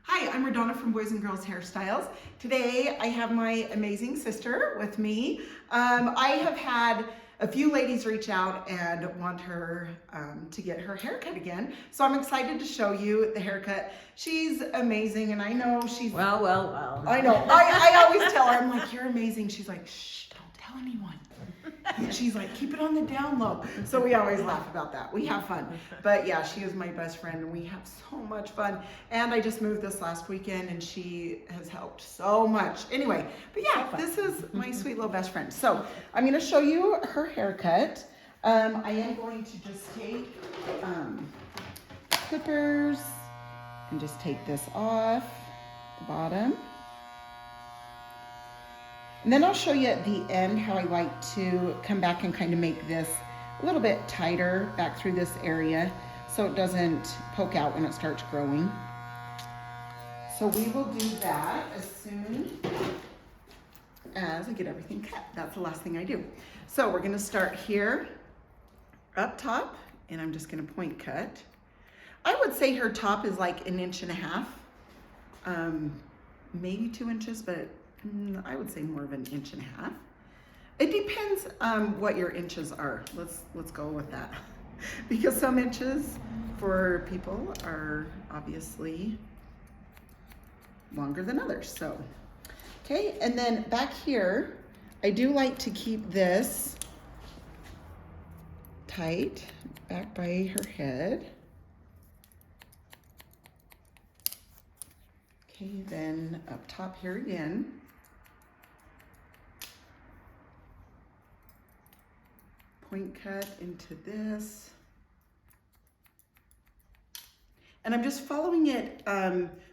Hi, I'm RaDona from Boys and Girls Hairstyles. Today I have my amazing sister with me. I have had a few ladies reach out and want her to get her haircut again. So I'm excited to show you the haircut. She's amazing and I know she's... Well. I know. I always tell her, I'm like, you're amazing. She's like, shh, don't tell anyone. She's like, keep it on the down low. So we always laugh about that. We have fun. But yeah, she is my best friend and we have so much fun. And I just moved this last weekend and she has helped so much. Anyway, but yeah, this is my sweet little best friend. So I'm going to show you her haircut. I am going to just take clippers and just take this off the bottom. And then I'll show you at the end how I like to come back and kind of make this a little bit tighter back through this area so it doesn't poke out when it starts growing. So we will do that as soon as I get everything cut. That's the last thing I do. So we're gonna start here up top and I'm just gonna point cut. I would say her top is like 1.5 inches, maybe 2 inches, but I would say more of 1.5 inches. It depends what your inches are. Let's go with that. Because some inches for people are obviously longer than others. So, okay, and then back here, I do like to keep this tight back by her head. Okay, then up top here again. Point cut into this. And I'm just following it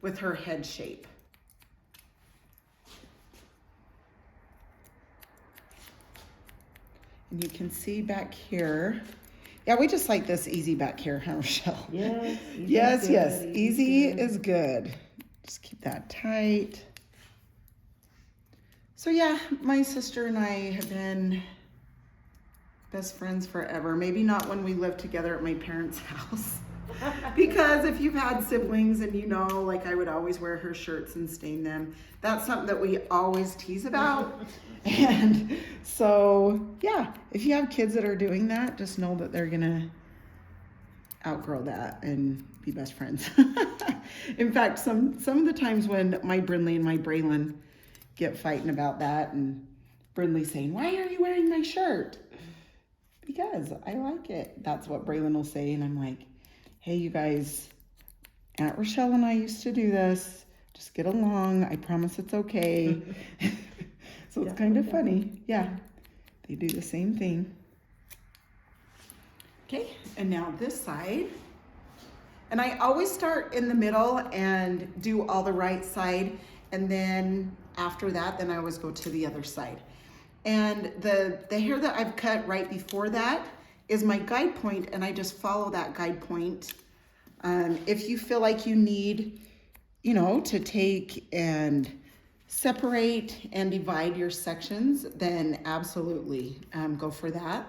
with her head shape. And you can see back here. Yeah, we just like this easy back here, huh, Rochelle? Yes. Yes. Easy is good. Just keep that tight. So yeah, my sister and I have been best friends forever. Maybe not when we lived together at my parents' house. Because if you've had siblings and you know, like I would always wear her shirts and stain them. That's something that we always tease about. And so, yeah, if you have kids that are doing that, just know that they're gonna outgrow that and be best friends. In fact, some of the times when my Brindley and my Braylon get fighting about that and Brindley saying, why are you wearing my shirt? Because I like it. That's what Braylon will say. And I'm like, hey, you guys, Aunt Rochelle and I used to do this. Just get along. I promise it's okay. So it's kind of funny. Yeah, they do the same thing. Okay, and now this side. And I always start in the middle and do all the right side. And then after that, then I always go to the other side. And the hair that I've cut right before that is my guide point, and I just follow that guide point. If you feel like you need, to take and separate and divide your sections, then absolutely go for that.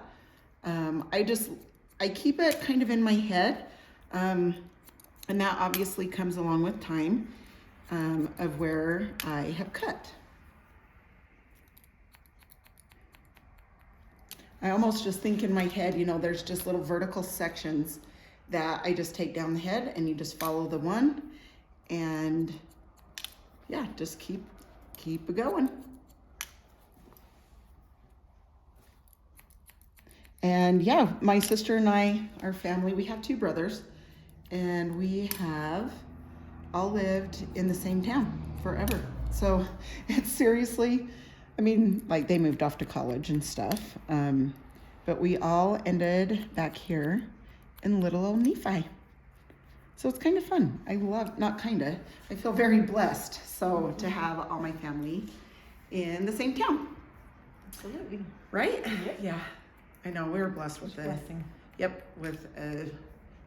I keep it kind of in my head, and that obviously comes along with time of where I have cut. I almost just think in my head, there's just little vertical sections that I just take down the head and you just follow the one and yeah, just keep it going. And yeah, my sister and I, our family, we have 2 brothers and we have all lived in the same town forever. So it's seriously, like they moved off to college and stuff, but we all ended back here in little old Nephi. So it's kind of fun. I feel very blessed to have all my family in the same town. Absolutely. Right? Yep. Yeah, I know, we were blessed with with a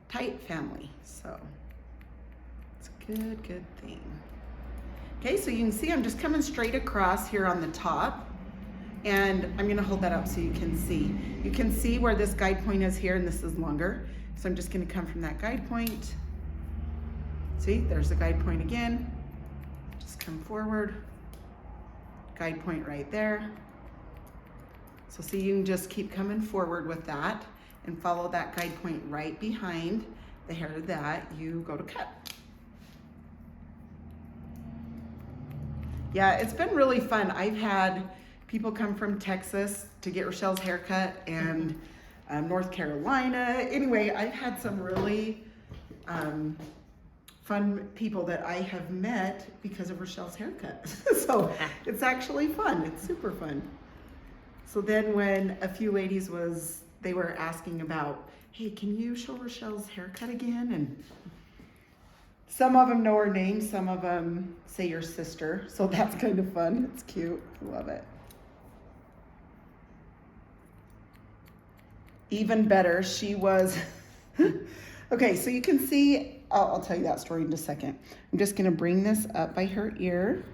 tight family, so it's a good thing. Okay, so you can see I'm just coming straight across here on the top and I'm gonna hold that up so you can see. You can see where this guide point is here and this is longer. So I'm just gonna come from that guide point See, there's the guide point again. Just come forward. Guide point right there. So see, you can just keep coming forward with that and follow that guide point right behind the hair that you go to cut. Yeah, it's been really fun. I've had people come from Texas to get Rochelle's haircut and North Carolina. Anyway, I've had some really fun people that I have met because of Rochelle's haircut. So it's actually fun. It's super fun. So then when a few ladies they were asking about, hey, can you show Rochelle's haircut again? And some of them know her name, some of them say your sister. So that's kind of fun. It's cute. I love it. Even better, she was, okay, so you can see, I'll tell you that story in just a second. I'm just gonna bring this up by her ear.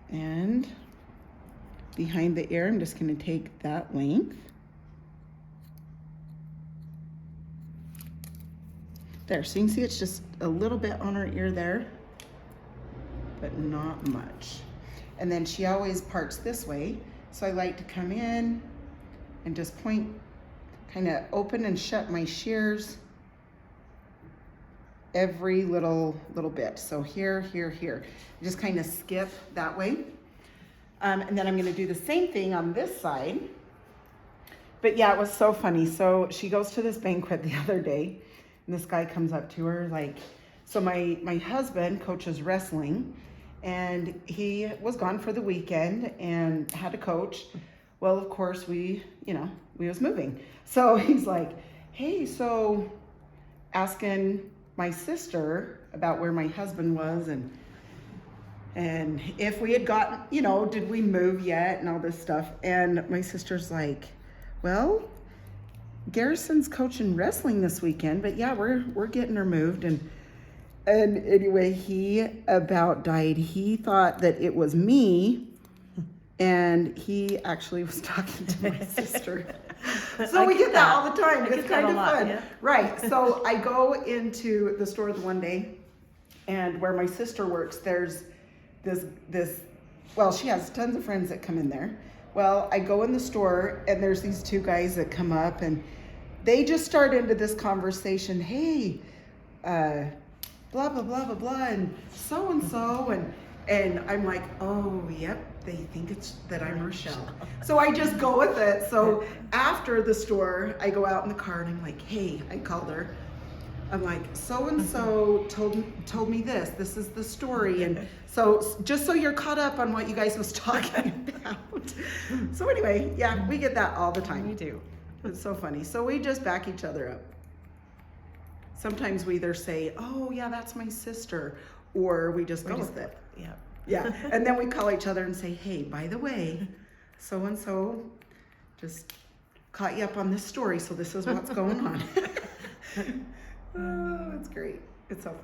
And behind the ear, I'm just gonna take that length. There, so you can see it's just a little bit on her ear there, but not much. And then she always parts this way. So I like to come in and just point, kind of open and shut my shears every little bit. So here, here, here. Just kind of skip that way. And then I'm gonna do the same thing on this side. But yeah, it was so funny. So she goes to this banquet the other day and this guy comes up to her like, so my husband coaches wrestling and he was gone for the weekend and had to coach. Well, of course we was moving. So he's like, hey, so asking my sister about where my husband was and if we had gotten, did we move yet and all this stuff. And my sister's like, well, Garrison's coaching wrestling this weekend, but yeah, we're getting her moved. And anyway, he about died. He thought that it was me, and he actually was talking to my sister. So we get that all the time. It's kind of fun. Yeah. Right. So I go into the store the one day, and where my sister works, there's this, well, she has tons of friends that come in there. Well, I go in the store, and there's these two guys that come up, and they just start into this conversation. Hey, blah, blah, blah, blah, blah, and so, and I'm like, oh, yep, they think it's that I'm Rochelle. So I just go with it. So after the store, I go out in the car and I'm like, hey, I called her. I'm like, so-and-so told me this is the story. And so just so you're caught up on what you guys was talking about. So anyway, yeah, we get that all the time. We do. It's so funny. So we just back each other up. Sometimes we either say, oh yeah, that's my sister, or we just go with it. Yeah. Yeah. And then we call each other and say, hey, by the way, so-and-so just caught you up on this story, so this is what's going on. Oh, it's great. It's so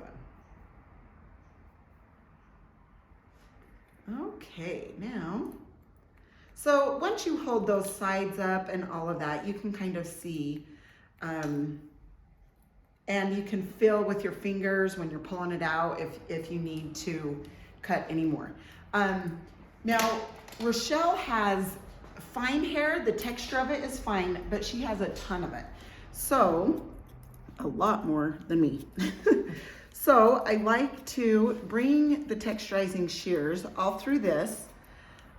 fun. Okay, now, so once you hold those sides up and all of that, you can kind of see, and you can feel with your fingers when you're pulling it out if you need to cut anymore. Now, Rochelle has fine hair. The texture of it is fine, but she has a ton of it. So, a lot more than me. So I like to bring the texturizing shears all through this.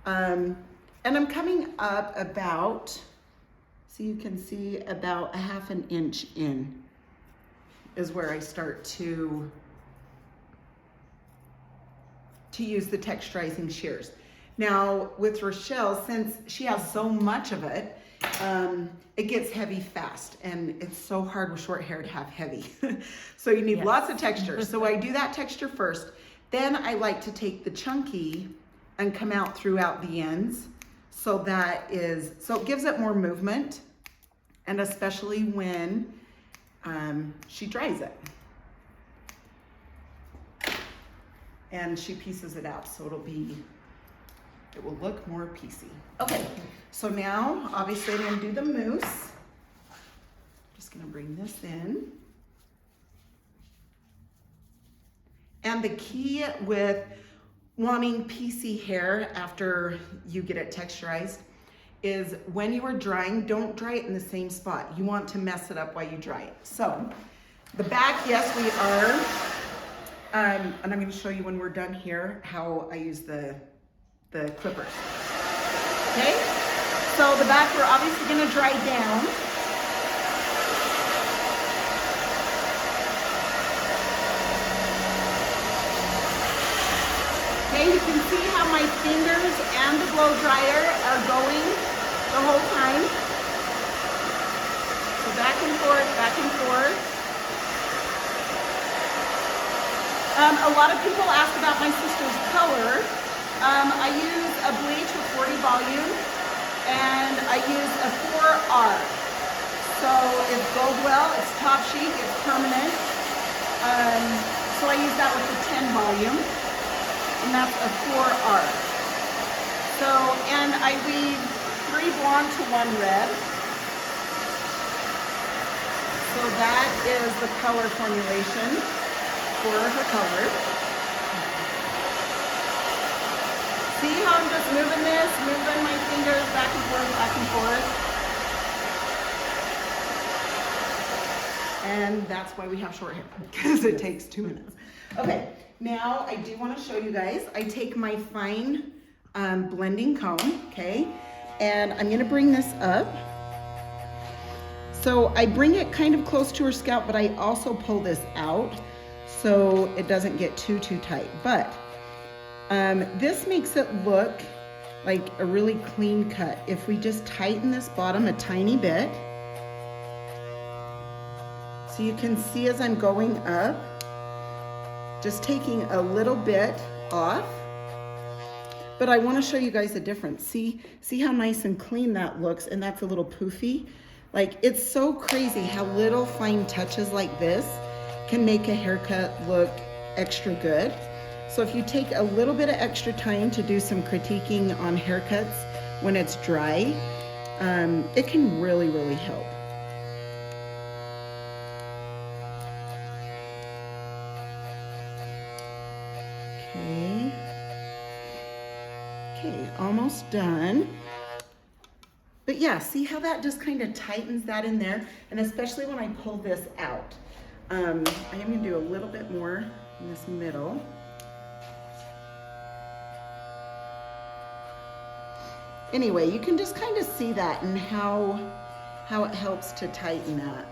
And I'm coming up about, so you can see about a ½ an inch in is where I start to use the texturizing shears. Now with Rochelle, since she has so much of it, it gets heavy fast, and it's so hard with short hair to have heavy. So you need lots of texture. So I do that texture first. Then I like to take the chunky and come out throughout the ends. So it gives it more movement, and especially when she dries it. And she pieces it out, so it will look more piecey. Okay, so now obviously I'm gonna do the mousse. Just I'm gonna bring this in. And the key with wanting piecey hair after you get it texturized is when you are drying, don't dry it in the same spot. You want to mess it up while you dry it. So the back, yes, we are. And I'm going to show you when we're done here how I use the clippers. Okay, so the back we're obviously going to dry down. Okay, you can see how my fingers and the blow dryer are going the whole time. So back and forth, back and forth. A lot of people ask about my sister's color. I use a bleach with 40 volume and I use a 4R. So it's Goldwell, it's top chic, it's permanent. So I use that with the 10 volume. And that's a 4R. So, and I weave 3 blonde to 1 red. So that is the color formulation for her color. See how I'm just moving this, moving my fingers back and forth, back and forth. And that's why we have short hair, because it takes 2 minutes. Okay. Now, I do want to show you guys, I take my fine blending comb, okay, and I'm going to bring this up. So I bring it kind of close to her scalp, but I also pull this out so it doesn't get too tight. But this makes it look like a really clean cut. If we just tighten this bottom a tiny bit, so you can see as I'm going up, just taking a little bit off, but I want to show you guys the difference. See how nice and clean that looks, and that's a little poofy. Like, it's so crazy how little fine touches like this can make a haircut look extra good. So if you take a little bit of extra time to do some critiquing on haircuts when it's dry, it can really, really help. Okay, almost done. But yeah, see how that just kind of tightens that in there? And especially when I pull this out. I am gonna do a little bit more in this middle. Anyway, you can just kind of see that and how it helps to tighten that.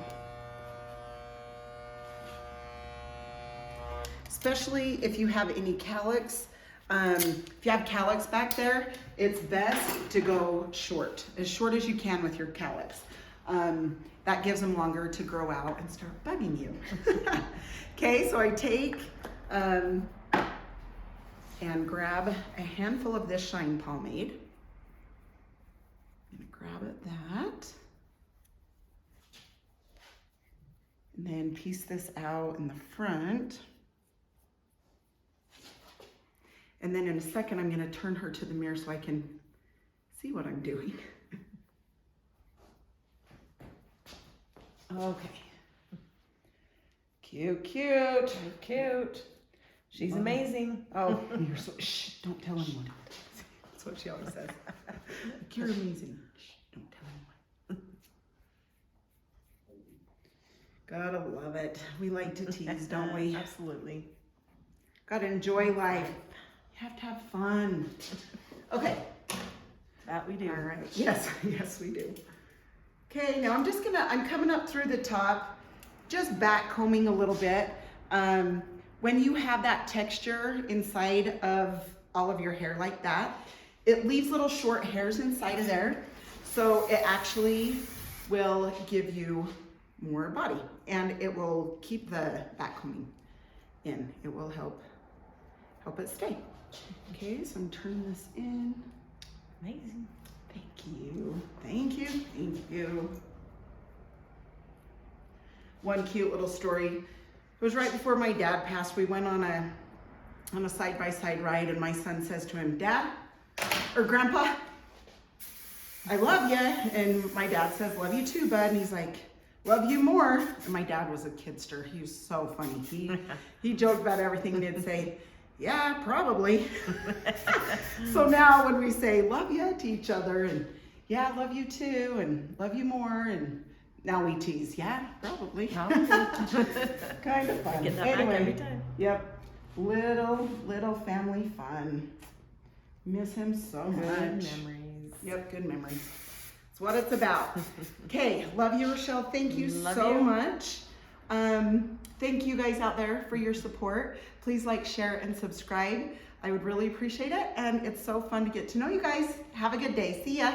Especially if you have any cowlicks. If you have cowlicks back there, it's best to go short as you can with your cowlicks. That gives them longer to grow out and start bugging you. Okay, so I take and grab a handful of this Shine Pomade. I'm gonna grab it that. And then piece this out in the front. And then in a second, I'm gonna turn her to the mirror so I can see what I'm doing. Okay. Cute, cute. So cute. She's amazing. Oh, you're so, shh, don't tell anyone. That's what she always says. You're amazing. Shh, don't tell anyone. Gotta love it. We like to tease, don't we? Absolutely. Gotta enjoy life. You have to have fun. Okay. That we do. All right. Yes, yes, we do. Okay, now I'm coming up through the top, just back combing a little bit. When you have that texture inside of all of your hair like that, it leaves little short hairs inside of there. So it actually will give you more body and it will keep the back combing in. It will help it stay. Okay, so I'm turning this in. Amazing. Thank you, thank you, thank you. One cute little story. It was right before my dad passed. We went on a side-by-side ride and my son says to him, Dad, or Grandpa, I love you. And my dad says, love you too, bud. And he's like, Love you more. And my dad was a kidster. He was so funny. He joked about everything and he'd say, yeah, probably. So now when we say love you to each other and yeah, love you too and love you more, and now we tease, yeah, probably. Kind of fun. Get that back every time. Yep. Little family fun. Miss him so much. Good memories. Yep, good memories. That's what it's about. Okay, love you, Rochelle. Thank you Love so you. much. Thank you guys out there for your support. Please like, share, and subscribe. I would really appreciate it. And it's so fun to get to know you guys. Have a good day. See ya.